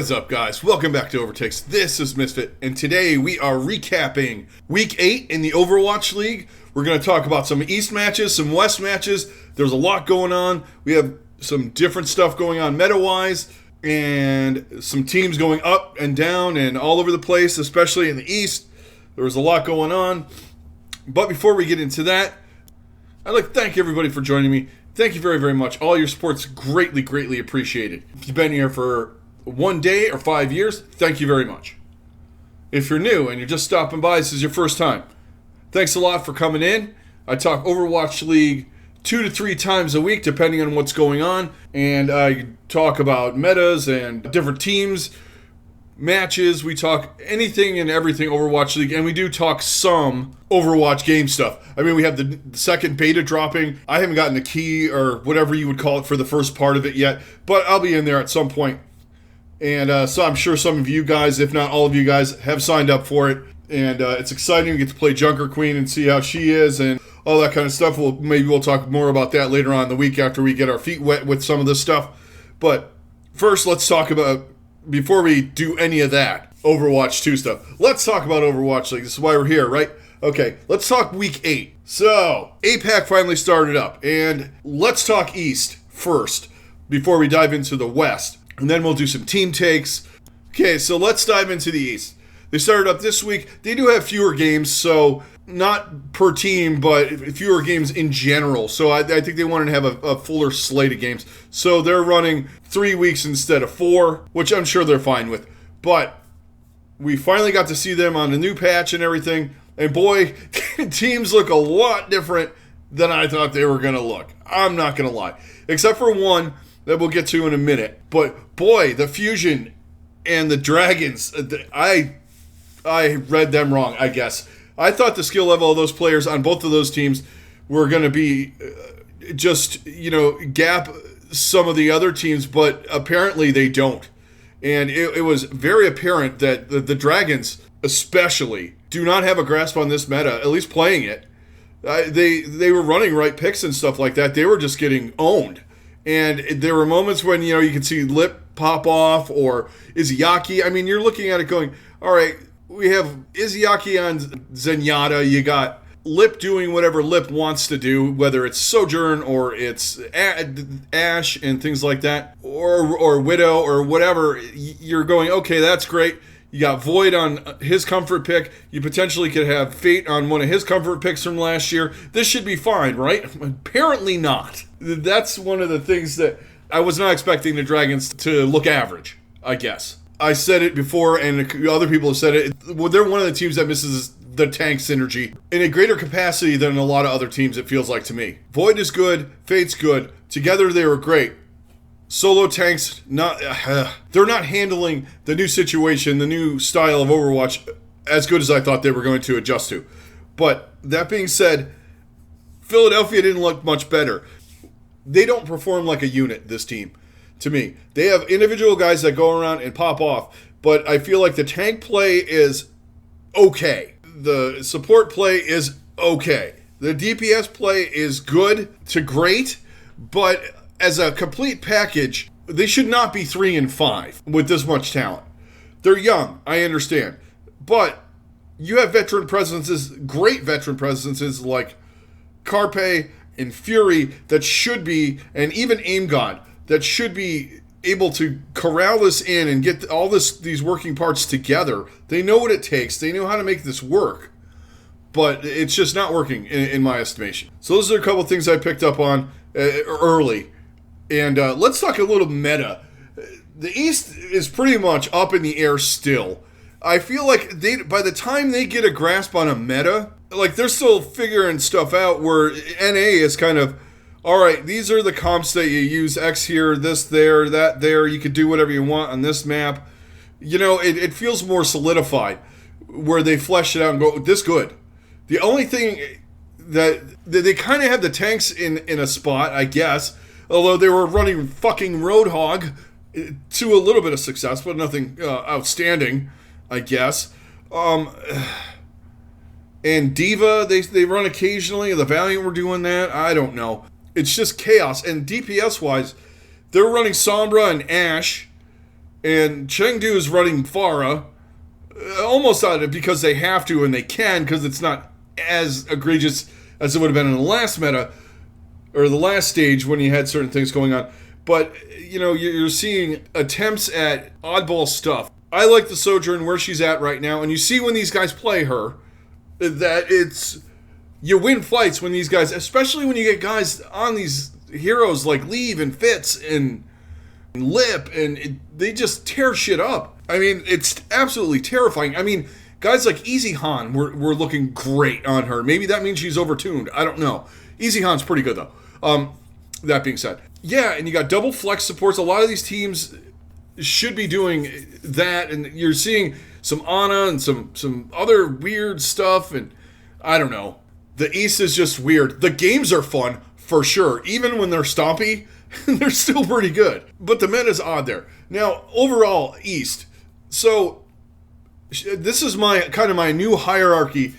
is up, guys? Welcome back to OverTakes. This is Misfit, and today we are recapping Week 8 in the Overwatch League. We're going to talk about some East matches, some West matches. There's a lot going on. We have some different stuff going on meta-wise, and some teams going up and down and all over the place, especially in the East. There was a lot going on. But before we get into that, I'd like to thank everybody for joining me. Thank you very, very much. All your support's greatly, greatly appreciated. If you've been here for 1 day or 5 years, thank you very much. If you're new and you're just stopping by, this is your first time, thanks a lot for coming in. I talk Overwatch League 2 to 3 times a week, depending on what's going on. And I talk about metas and different teams, matches. We talk anything and everything Overwatch League, and we do talk some Overwatch game stuff. I mean, we have the second beta dropping. I haven't gotten the key or whatever you would call it for the first part of it yet, but I'll be in there at some point. And so I'm sure some of you guys, if not all of you guys, have signed up for it. And it's exciting. We get to play Junker Queen and see how she is and all that kind of stuff. Maybe we'll talk more about that later on in the week after we get our feet wet with some of this stuff. But first, let's talk about, before we do any of that, Overwatch 2 stuff. Let's talk about Overwatch League. This is why we're here, right? Okay, let's talk Week 8. So, APAC finally started up. And let's talk East first before we dive into the West. And then we'll do some team takes. Okay, so let's dive into the East. They started up this week. They do have fewer games, so not per team, but fewer games in general. So I think they wanted to have a fuller slate of games. So they're running 3 weeks instead of 4, which I'm sure they're fine with. But we finally got to see them on the new patch and everything. And boy, teams look a lot different than I thought they were going to look. I'm not going to lie. Except for one that we'll get to in a minute. But boy, the Fusion and the Dragons, I read them wrong, I guess. I thought the skill level of those players on both of those teams were going to be gap some of the other teams, but apparently they don't. And it was very apparent that the Dragons especially do not have a grasp on this meta, at least playing it. They were running right picks and stuff like that. They were just getting owned. And there were moments when, you could see Lip pop off or Izayaki. I mean, you're looking at it going, all right, we have Izayaki on Zenyatta. You got Lip doing whatever Lip wants to do, whether it's Sojourn or it's Ashe and things like that, or Widow or whatever. You're going, okay, that's great. You got Void on his comfort pick. You potentially could have Fate on one of his comfort picks from last year. This should be fine, right? Apparently not. That's one of the things that I was not expecting the Dragons to look average, I guess. I said it before, and other people have said it. Well, they're one of the teams that misses the tank synergy in a greater capacity than a lot of other teams, it feels like to me. Void is good. Fate's good. Together, they were great. Solo tanks, they're not handling the new situation, the new style of Overwatch as good as I thought they were going to adjust to. But that being said, Philadelphia didn't look much better. They don't perform like a unit, this team, to me. They have individual guys that go around and pop off, but I feel like the tank play is okay. The support play is okay. The DPS play is good to great, but as a complete package, they should not be 3 and 5 with this much talent. They're young, I understand. But you have veteran presences, great veteran presences like Carpe and Fury that should be, and even Aim God, that should be able to corral this in and get all these working parts together. They know what it takes. They know how to make this work. But it's just not working in my estimation. So those are a couple things I picked up on early. And let's talk a little meta. The East is pretty much up in the air still. I feel like by the time they get a grasp on a meta, like they're still figuring stuff out where NA is kind of, all right, these are the comps that you use, X here, this there, that there. You could do whatever you want on this map. It feels more solidified where they flesh it out and go, this good. The only thing that they kind of have the tanks in a spot, I guess, although they were running fucking Roadhog to a little bit of success, but nothing outstanding, I guess. And Diva, they run occasionally. The Valiant were doing that. I don't know. It's just chaos. And DPS-wise, they're running Sombra and Ashe And Chengdu is running Pharah almost out of it because they have to and they can, because it's not as egregious as it would have been in the last meta or the last stage when you had certain things going on. But, you're seeing attempts at oddball stuff. I like the Sojourn where she's at right now, and you see when these guys play her that you win fights when these guys, especially when you get guys on these heroes like Leave and Fitz and Lip, and they just tear shit up. I mean, it's absolutely terrifying. I mean, guys like Easy Han were looking great on her. Maybe that means she's overtuned. I don't know. Easy Han's pretty good, though. That being said. Yeah, and you got double flex supports. A lot of these teams should be doing that, and you're seeing some Ana and some other weird stuff, and I don't know. The East is just weird. The games are fun, for sure. Even when they're stompy, they're still pretty good. But the meta's odd there. Now, overall, East. So, this is my new hierarchy.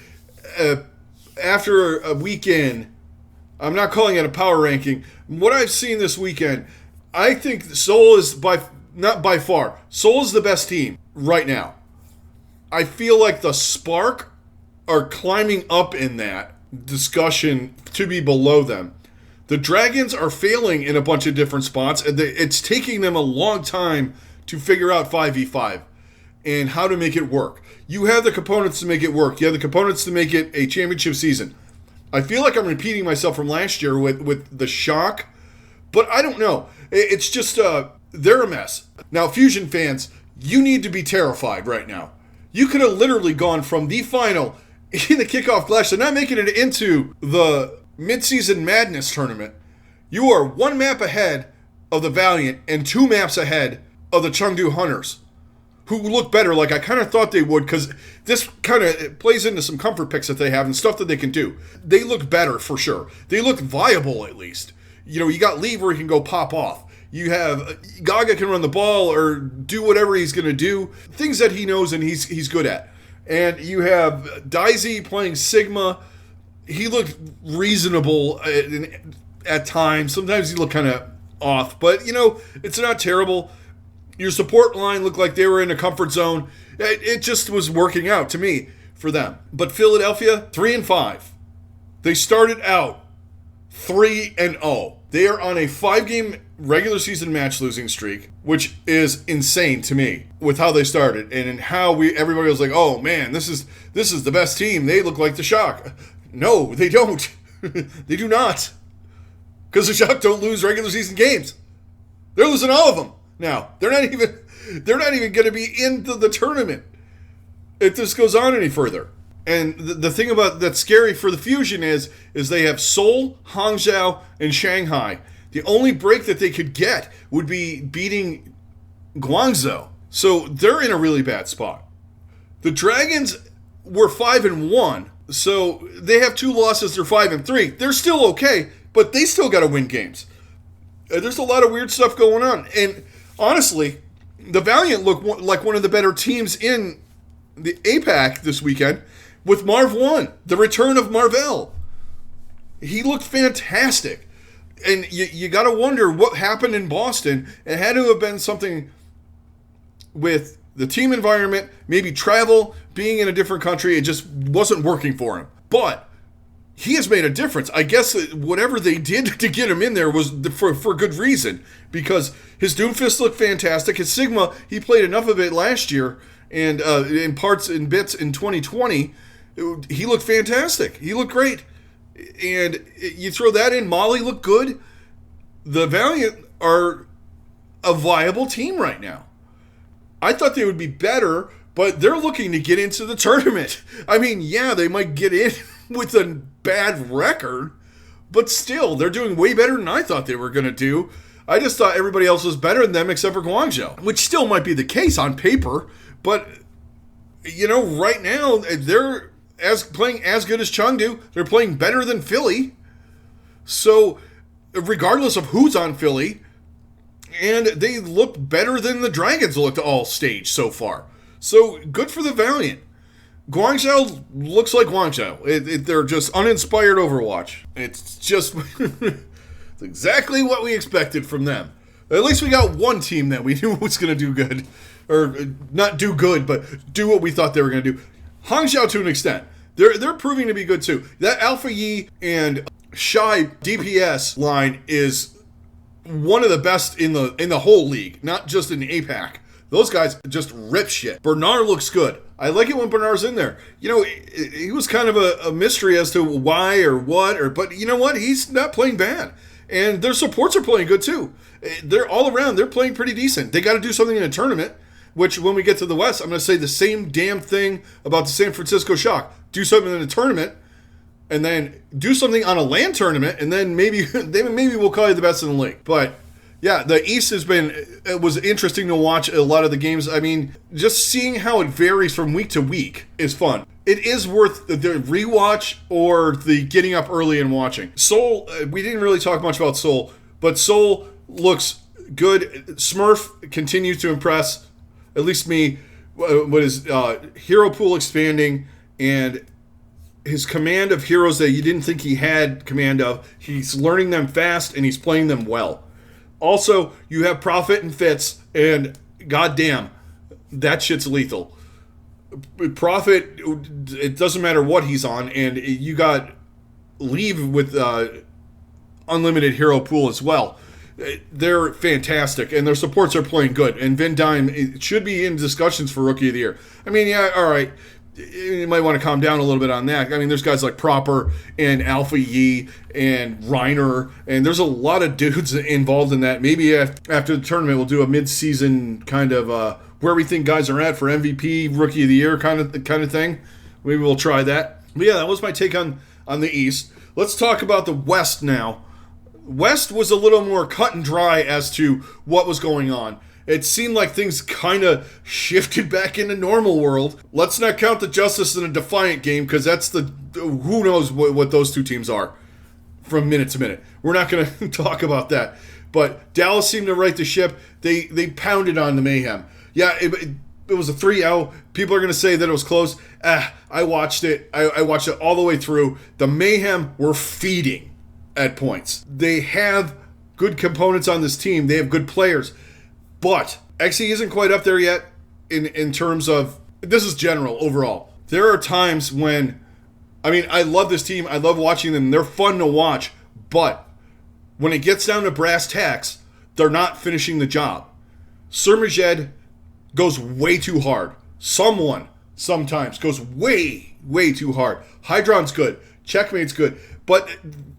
After a weekend, I'm not calling it a power ranking. What I've seen this weekend, I think Seoul is not by far. Seoul is the best team right now. I feel like the Spark are climbing up in that discussion to be below them. The Dragons are failing in a bunch of different spots, and it's taking them a long time to figure out 5v5 and how to make it work. You have the components to make it work. You have the components to make it a championship season. I feel like I'm repeating myself from last year with the Shock, but I don't know. It's just, they're a mess. Now, Fusion fans, you need to be terrified right now. You could have literally gone from the final in the kickoff clash to not making it into the mid-season madness tournament. You are one map ahead of the Valiant and 2 maps ahead of the Chengdu Hunters, who look better, like I kind of thought they would, because this kind of plays into some comfort picks that they have and stuff that they can do. They look better, for sure. They look viable, at least. You got Leave where he can go pop off. You have Gaga can run the ball or do whatever he's going to do. Things that he knows and he's good at. And you have Daisy playing Sigma. He looked reasonable at times. Sometimes he looked kind of off. But, it's not terrible. Your support line looked like they were in a comfort zone. It just was working out to me for them. But Philadelphia, 3-5. They started out 3-0. They are on a 5-game regular season match losing streak, which is insane to me with how they started and how everybody was like, "Oh man, this is the best team. They look like the Shock." No, they don't. They do not, because the Shock don't lose regular season games. They're losing all of them now. They're not even going to be into the tournament if this goes on any further. And the thing about that's scary for the Fusion is they have Seoul, Hangzhou, and Shanghai. The only break that they could get would be beating Guangzhou. So they're in a really bad spot. The Dragons were 5-1, so they have 2 losses. They're 5-3. They're still okay, but they still got to win games. There's a lot of weird stuff going on. And honestly, the Valiant look like one of the better teams in the APAC this weekend with Marv 1, the return of Marvell. He looked fantastic. And you got to wonder what happened in Boston. It had to have been something with the team environment, maybe travel, being in a different country. It just wasn't working for him. But he has made a difference. I guess whatever they did to get him in there was for good reason, because his Doomfist looked fantastic. His Sigma, he played enough of it last year and in parts and bits in 2020. He looked fantastic. He looked great. And you throw that in, Molly looked good. The Valiant are a viable team right now. I thought they would be better, but they're looking to get into the tournament. I mean, yeah, they might get in with a bad record, but still, they're doing way better than I thought they were going to do. I just thought everybody else was better than them except for Guangzhou, which still might be the case on paper, but, right now, they're playing as good as Chengdu. They're playing better than Philly. So, regardless of who's on Philly, and they look better than the Dragons looked all stage so far. So, good for the Valiant. Guangzhou looks like Guangzhou. They're just uninspired Overwatch. It's just it's exactly what we expected from them. At least we got one team that we knew was going to do good. Or not do good, but do what we thought they were going to do. Hangzhou to an extent. They're proving to be good too. That Alpha Yi and Shy DPS line is one of the best in the whole league, not just in APAC. Those guys just rip shit. Bernard looks good. I like it when Bernard's in there. You know, he was kind of a mystery as to why or what, but you know what? He's not playing bad. And their supports are playing good too. They're all around. They're playing pretty decent. They got to do something in a tournament, which when we get to the West, I'm going to say the same damn thing about the San Francisco Shock. Do something in a tournament, and then do something on a LAN tournament, and then maybe we'll call you the best in the league. But yeah, the East it was interesting to watch a lot of the games. I mean, just seeing how it varies from week to week is fun. It is worth the rewatch or the getting up early and watching. Seoul, we didn't really talk much about Seoul, but Seoul looks good. Smurf continues to impress, at least me, with his hero pool expanding and his command of heroes that you didn't think he had command of. He's learning them fast and he's playing them well. Also, you have Prophet and Fitz, and goddamn, that shit's lethal. Prophet, it doesn't matter what he's on, and you got Leave with unlimited hero pool as well. They're fantastic, and their supports are playing good. And Van Dyne should be in discussions for Rookie of the Year. I mean, yeah, all right. You might want to calm down a little bit on that. I mean, there's guys like Proper and Alpha Yi and Reiner, and there's a lot of dudes involved in that. Maybe after the tournament, we'll do a mid-season kind of where we think guys are at for MVP, Rookie of the Year kind of thing. Maybe we'll try that. But yeah, that was my take on the East. Let's talk about the West now. West was a little more cut and dry as to what was going on. It seemed like things kind of shifted back into normal world. Let's not count the Justice in a Defiant game, because that's who knows what those two teams are from minute to minute. We're not going to talk about that. But Dallas seemed to right the ship. They pounded on the Mayhem. Yeah, it was a 3-0. People are going to say that it was close. I watched it. I watched it all the way through. The Mayhem were feeding at points. They have good components on this team. They have good players. But XE isn't quite up there yet in terms of, this is general overall. There are times when, I mean, I love this team. I love watching them. They're fun to watch. But when it gets down to brass tacks, they're not finishing the job. Surmajed goes way too hard. Someone sometimes goes way, way too hard. Hydron's good. Checkmate's good. But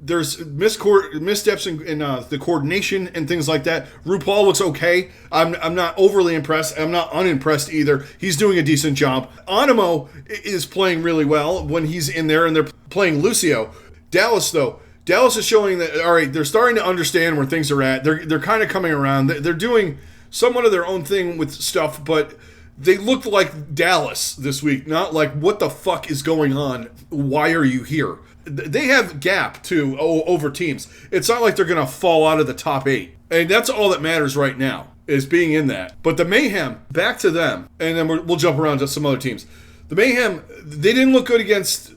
there's missteps in the coordination and things like that. RuPaul looks okay. I'm not overly impressed. I'm not unimpressed either. He's doing a decent job. Animo is playing really well when he's in there and they're playing Lucio. Dallas, though. Dallas is showing that, all right, they're starting to understand where things are at. They're kind of coming around. They're doing somewhat of their own thing with stuff, but they looked like Dallas this week, not like, what the fuck is going on? Why are you here? They have gap, too, over teams. It's not like they're going to fall out of the top 8. And that's all that matters right now, is being in that. But the Mayhem, back to them, and then we'll jump around to some other teams. The Mayhem, they didn't look good against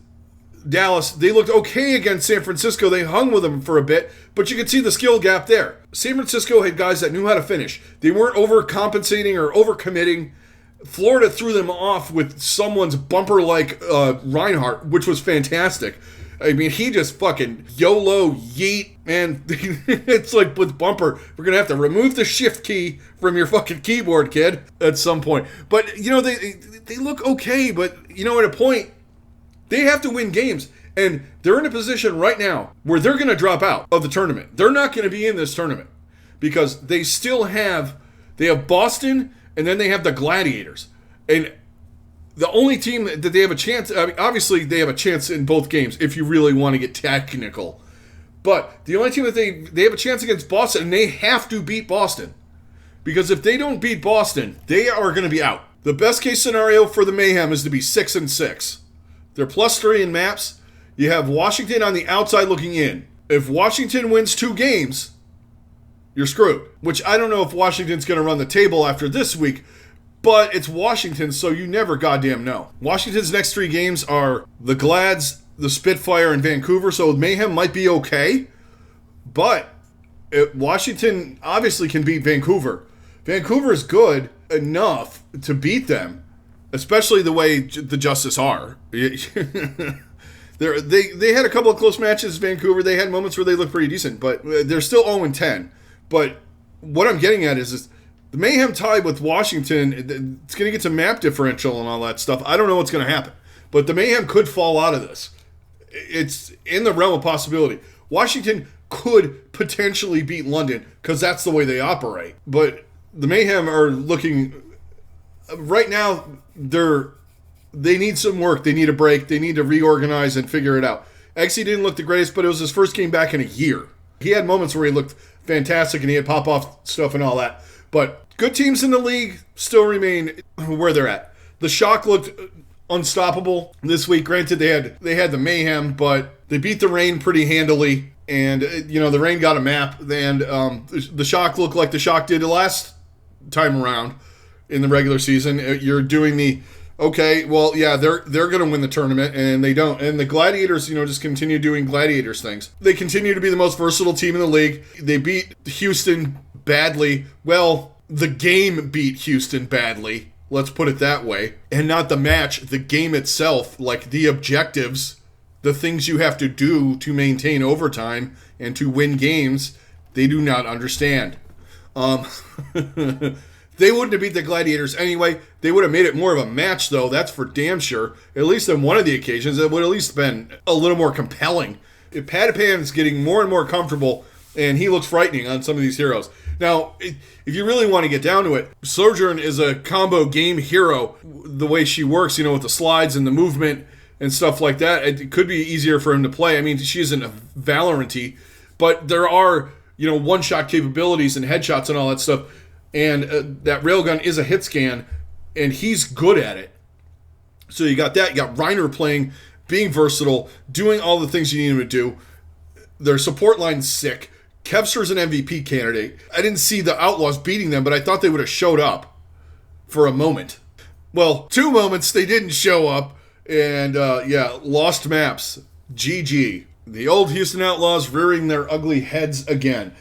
Dallas. They looked okay against San Francisco. They hung with them for a bit, but you could see the skill gap there. San Francisco had guys that knew how to finish. They weren't overcompensating or overcommitting. Florida threw them off with someone's bumper like Reinhardt, which was fantastic. I mean, he just fucking YOLO yeet, man. It's like with bumper, we're going to have to remove the shift key from your fucking keyboard, kid, at some point. But, you know, they look okay, but, you know, at a point, they have to win games. And they're in a position right now where they're going to drop out of the tournament. They're not going to be in this tournament because they still have Boston, and then they have the Gladiators. And the only team that they have a chance, I mean, obviously they have a chance in both games if you really want to get technical. But the only team that they have a chance against Boston, and they have to beat Boston. Because if they don't beat Boston, they are going to be out. The best case scenario for the Mayhem is to be 6-6. They're +3 in maps. You have Washington on the outside looking in. If Washington wins 2 games, you're screwed. Which I don't know if Washington's going to run the table after this week, but it's Washington, so you never goddamn know. Washington's next 3 games are the Glads, the Spitfire, and Vancouver, so Mayhem might be okay. But Washington obviously can beat Vancouver. Vancouver is good enough to beat them, especially the way the Justice are. They had a couple of close matches, Vancouver. They had moments where they looked pretty decent, but they're still 0-10. But what I'm getting at is the Mayhem tie with Washington, it's going to get to map differential and all that stuff. I don't know what's going to happen. But the Mayhem could fall out of this. It's in the realm of possibility. Washington could potentially beat London because that's the way they operate. But the Mayhem are looking... Right now, they need some work. They need a break. They need to reorganize and figure it out. Exy didn't look the greatest, but it was his first game back in a year. He had moments where he looked fantastic and he had pop-off stuff and all that. But good teams in the league still remain where they're at. The Shock looked unstoppable this week. Granted, they had the Mayhem, but they beat the Reign pretty handily. And, the Reign got a map. And the Shock looked like the Shock did the last time around in the regular season. You're doing they're going to win the tournament, and they don't. And the Gladiators, just continue doing Gladiators things. They continue to be the most versatile team in the league. They beat Houston badly. Well, the game beat Houston badly. Let's put it that way. And not the match, the game itself, like the objectives, the things you have to do to maintain overtime and to win games, they do not understand. They wouldn't have beat the Gladiators anyway. They would have made it more of a match, though. That's for damn sure. At least on one of the occasions, it would have at least been a little more compelling. If Patapan's getting more and more comfortable, and he looks frightening on some of these heroes. Now, if you really want to get down to it, Sojourn is a combo game hero. The way she works, with the slides and the movement and stuff like that, it could be easier for him to play. I mean, she isn't a Valorant-y, but there are, one-shot capabilities and headshots and all that stuff. And that railgun is a hit scan, and he's good at it. So you got that. You got Reiner playing, being versatile, doing all the things you need him to do. Their support line's sick. Kevster's an MVP candidate. I didn't see the Outlaws beating them, but I thought they would have showed up for a moment. Well, 2 moments they didn't show up, and lost maps. GG. The old Houston Outlaws rearing their ugly heads again.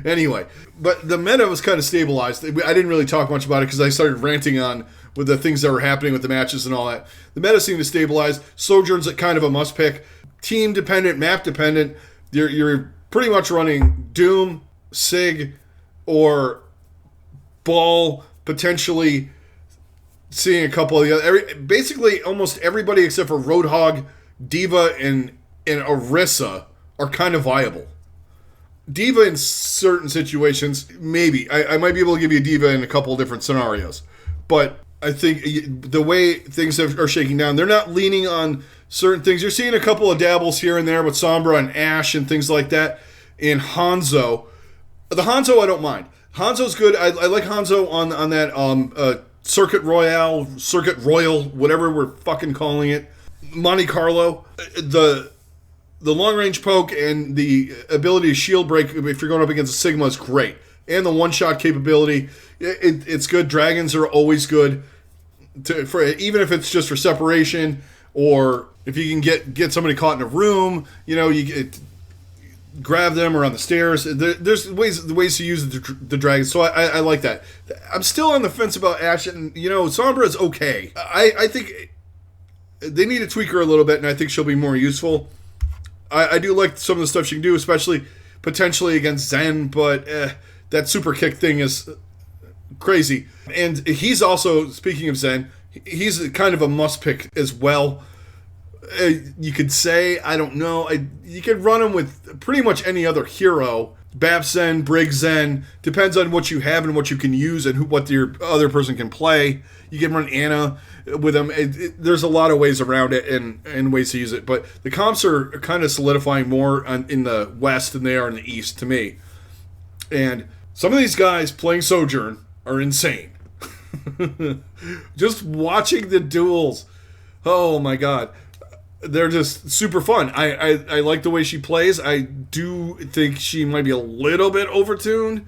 Anyway, but the meta was kind of stabilized. I didn't really talk much about it because I started ranting on with the things that were happening with the matches and all that. The meta seemed to stabilize. Sojourn's kind of a must pick. Team dependent, map dependent. You're pretty much running Doom, Sig, or Ball, potentially seeing a couple of the other. Basically, almost everybody except for Roadhog, Diva, and Orisa are kind of viable. Diva in certain situations, maybe. I might be able to give you a Diva in a couple of different scenarios. But I think the way things are shaking down, they're not leaning on certain things. You're seeing a couple of dabbles here and there with Sombra and Ashe and things like that. And Hanzo. The Hanzo I don't mind. Hanzo's good. I like Hanzo on that Circuit Royale, whatever we're fucking calling it. Monte Carlo. The long-range poke and the ability to shield break if you're going up against a Sigma is great. And the one-shot capability, it's good. Dragons are always good, even if it's just for separation, or if you can get somebody caught in a room, grab them or on the stairs. There's ways to use the dragons, so I like that. I'm still on the fence about Ashe, and Sombra is okay. I think they need to tweak her a little bit, and I think she'll be more useful. I do like some of the stuff she can do, especially potentially against Zen, but that super kick thing is crazy. And he's also, speaking of Zen, he's kind of a must pick as well. You could say, I don't know, you could run him with pretty much any other hero. Bap Zen, Brig Zen, depends on what you have and what you can use and what your other person can play. You can run Anna with him. There's a lot of ways around it and ways to use it. But the comps are kind of solidifying more in the West than they are in the East to me. And some of these guys playing Sojourn are insane. Just watching the duels. Oh my God. They're just super fun. I like the way she plays. I do think she might be a little bit overtuned.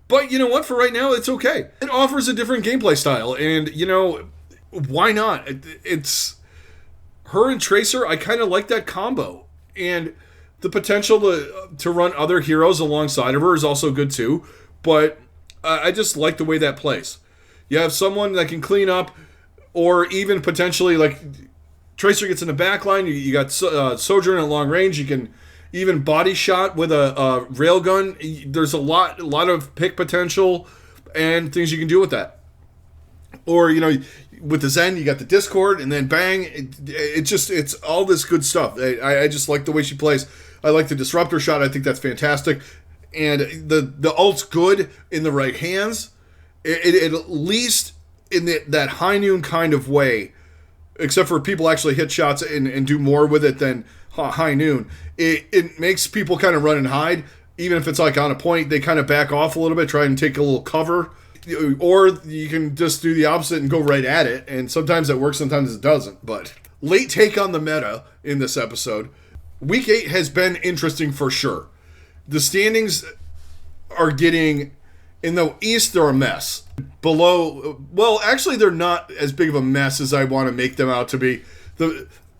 But you know what? For right now, it's okay. It offers a different gameplay style. And, why not? It's her and Tracer. I kind of like that combo. And The potential to run other heroes alongside of her is also good too, but I just like the way that plays. You have someone that can clean up, or even potentially like Tracer gets in the back line. You got Sojourn at long range. You can even body shot with a railgun. There's a lot of pick potential and things you can do with that. Or, with the Zen, you got the Discord, and then bang, it's all this good stuff. I just like the way she plays. I like the Disruptor shot. I think that's fantastic. And the ult's good in the right hands. It at least in that high noon kind of way, except for people actually hit shots and do more with it than high noon. It makes people kind of run and hide. Even if it's like on a point, they kind of back off a little bit, try and take a little cover. Or you can just do the opposite and go right at it. And sometimes it works, sometimes it doesn't. But late take on the meta in this episode. Week 8 has been interesting for sure. The standings are getting... In the East, they're a mess. Below... Well, actually, they're not as big of a mess as I want to make them out to be.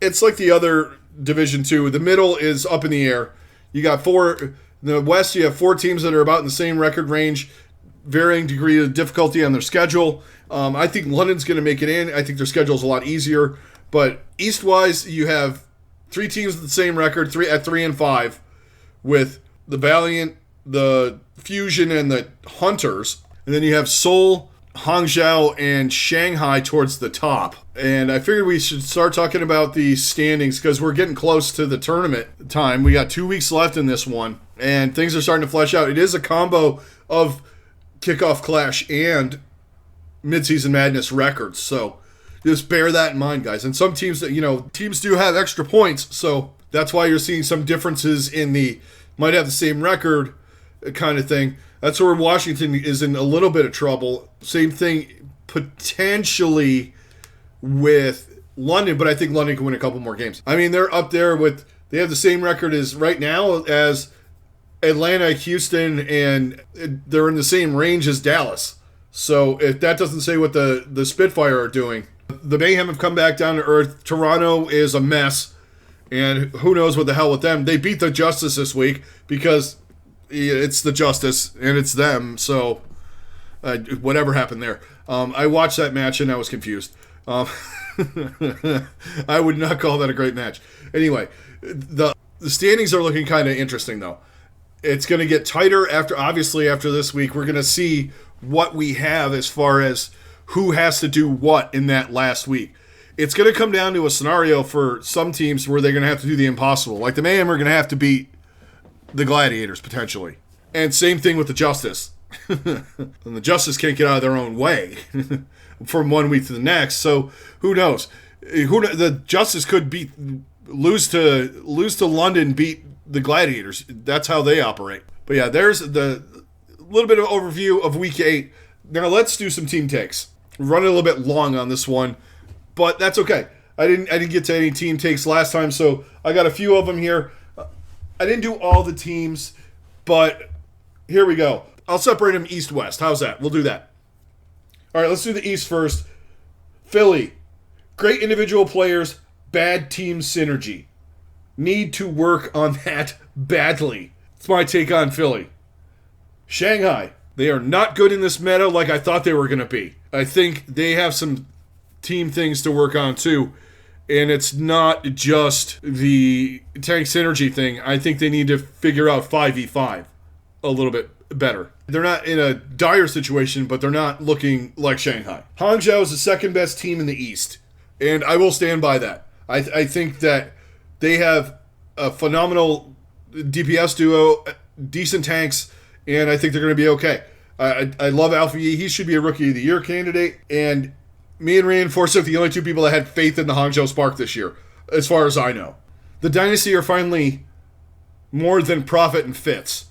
It's like the other Division 2. The middle is up in the air. You got 4... In the West, you have 4 teams that are about in the same record range, varying degree of difficulty on their schedule. I think London's going to make it in. I think their schedule is a lot easier. But East-wise, you have 3 teams with the same record, at 3 and 5, with the Valiant, the Fusion, and the Hunters. And then you have Seoul, Hangzhou, and Shanghai towards the top. And I figured we should start talking about the standings because we're getting close to the tournament time. We got 2 weeks left in this one, and things are starting to flesh out. It is a combo of Kickoff Clash and Midseason Madness records, so just bear that in mind, guys. And some teams teams do have extra points, so that's why you're seeing some differences in might have the same record kind of thing. That's where Washington is in a little bit of trouble. Same thing potentially with London, but I think London can win a couple more games. I mean, they're up there they have the same record as right now as Atlanta, Houston, and they're in the same range as Dallas. So if that doesn't say what the Spitfire are doing. The Mayhem have come back down to earth. Toronto is a mess, and who knows what the hell with them. They beat the Justice this week because it's the Justice, and it's them, so whatever happened there. I watched that match, and I was confused. I would not call that a great match. Anyway, the standings are looking kind of interesting, though. It's going to get tighter after this week. We're going to see what we have as far as who has to do what in that last week. It's going to come down to a scenario for some teams where they're going to have to do the impossible. Like the Mayhem are going to have to beat the Gladiators, potentially. And same thing with the Justice. And the Justice can't get out of their own way from 1 week to the next. So who knows? The Justice could lose to London, beat the Gladiators. That's how they operate. But yeah, there's the little bit of overview of Week 8. Now let's do some team takes. We're running a little bit long on this one, but that's okay. I didn't get to any team takes last time, so I got a few of them here. I didn't do all the teams, but here we go. I'll separate them East-West. How's that? We'll do that. All right, let's do the East first. Philly. Great individual players, bad team synergy. Need to work on that badly. That's my take on Philly. Shanghai. They are not good in this meta like I thought they were going to be. I think they have some team things to work on too. And it's not just the tank synergy thing. I think they need to figure out 5v5 a little bit better. They're not in a dire situation, but they're not looking like Shanghai. Hangzhou is the second best team in the East. And I will stand by that. I think that they have a phenomenal DPS duo, decent tanks, and I think they're going to be okay. I love Alpha E. He should be a Rookie of the Year candidate. And me and Reinforce are the only two people that had faith in the Hangzhou Spark this year, as far as I know. The Dynasty are finally more than Prophet and Fitz.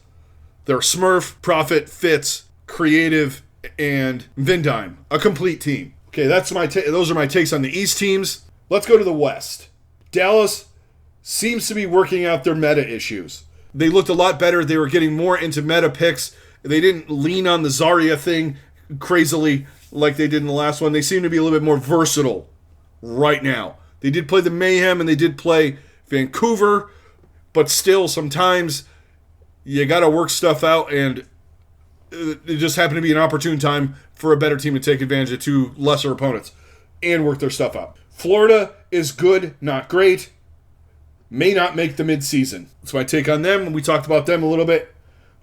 They're Smurf, Prophet, Fitz, Creative, and Vindime. A complete team. Okay, those are my takes on the East teams. Let's go to the West. Dallas seems to be working out their meta issues. They looked a lot better. They were getting more into meta picks. They didn't lean on the Zarya thing crazily like they did in the last one. They seem to be a little bit more versatile right now. They did play the Mayhem and they did play Vancouver, but still sometimes you got to work stuff out, and it just happened to be an opportune time for a better team to take advantage of two lesser opponents and work their stuff out. Florida is good, not great. May not make the midseason. That's my take on them. We talked about them a little bit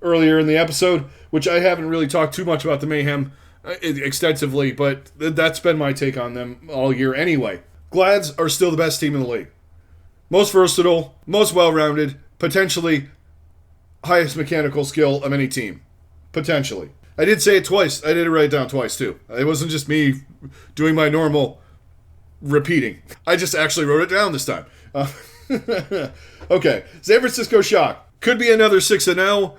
earlier in the episode, which I haven't really talked too much about the Mayhem extensively, but that's been my take on them all year anyway. Glads are still the best team in the league. Most versatile, most well-rounded, potentially highest mechanical skill of any team. Potentially. I did say it twice. I did write it down twice, too. It wasn't just me doing my normal repeating. I just actually wrote it down this time. Okay. San Francisco Shock. Could be another 6-0.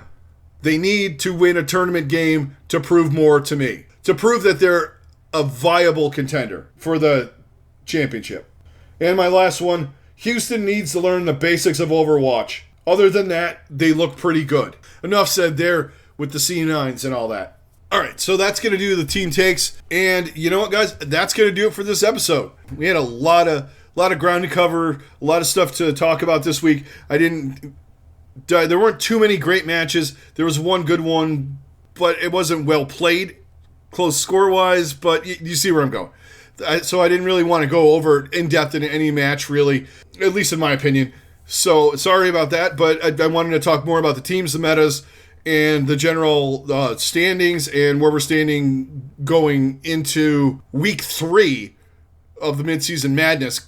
They need to win a tournament game to prove more to me. To prove that they're a viable contender for the championship. And my last one, Houston needs to learn the basics of Overwatch. Other than that, they look pretty good. Enough said there with the C9s and all that. All right, so that's going to do the team takes. And you know what, guys? That's going to do it for this episode. We had a lot of ground to cover, a lot of stuff to talk about this week. There weren't too many great matches. There was one good one, but it wasn't well played, close score-wise, but you see where I'm going. So I didn't really want to go over in-depth in any match, really, at least in my opinion. So sorry about that, but I wanted to talk more about the teams, the metas, and the general standings and where we're standing going into week 3 of the Midseason Madness,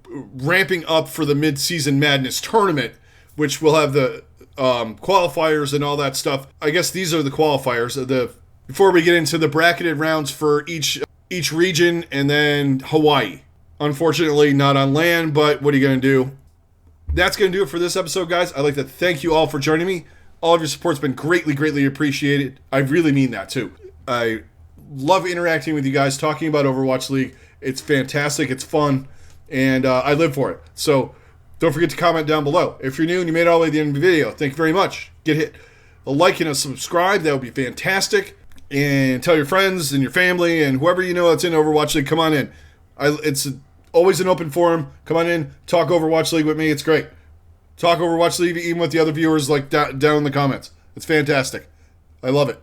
ramping up for the Midseason Madness tournament, which will have the qualifiers and all that stuff. I guess these are the qualifiers. Before we get into the bracketed rounds for each region, and then Hawaii. Unfortunately, not on land, but what are you going to do? That's going to do it for this episode, guys. I'd like to thank you all for joining me. All of your support's been greatly, greatly appreciated. I really mean that, too. I love interacting with you guys, talking about Overwatch League. It's fantastic. It's fun. And I live for it. So don't forget to comment down below. If you're new and you made it all the way to the end of the video, thank you very much. Hit a like and a subscribe. That would be fantastic. And tell your friends and your family and whoever you know that's in Overwatch League, come on in. It's always an open forum. Come on in, talk Overwatch League with me. It's great. Talk Overwatch League even with the other viewers like down in the comments. It's fantastic. I love it.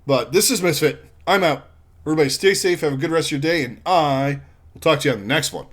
But this is Misfit. I'm out. Everybody stay safe, have a good rest of your day, and I will talk to you on the next one.